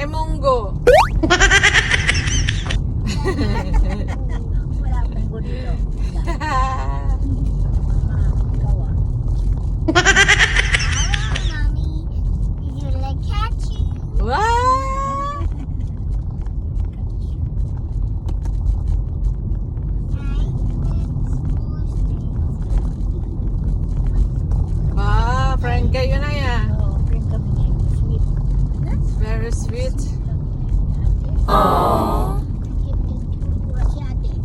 Munggo. Wala munggo dito. Mommy, you like catching? Wow! Wow, friend kayo na yan. Oo, friend kami niya. Sweet. Very sweet. Aww. Si ate.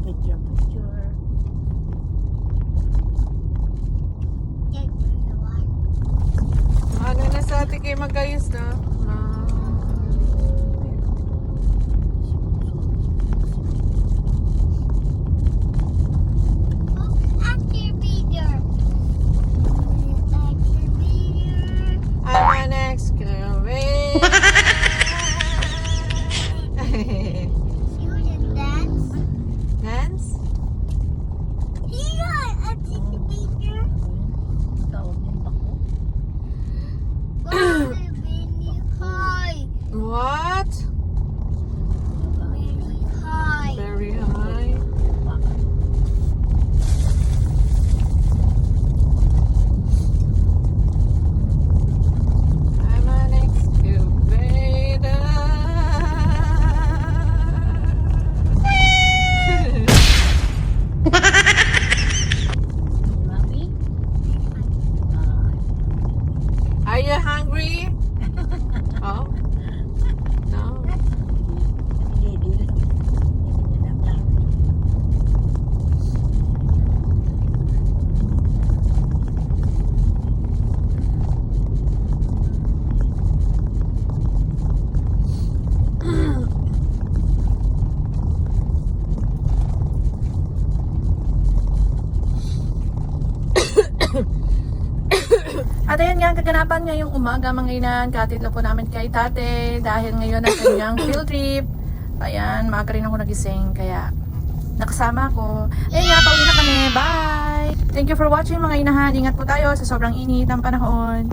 Picture, picture. Ano na sa atin kayo magayos na? I'm an excavator. Dance? Tawag yung bako. What? Very high. I'm an excavator. Mami? Are you hungry? Oh? No. Hindi lang. Hindi lang. At ayan nga, kaganapan ngayong umaga mga inan. Katid lang po namin kay tate dahil ngayon ang kanyang field trip. Ayan, maaga rin ako nagising kaya nakasama ko. Ayan nga, pauwi na kami. Bye! Thank you for watching mga inahan. Ingat po tayo sa sobrang init ng panahon.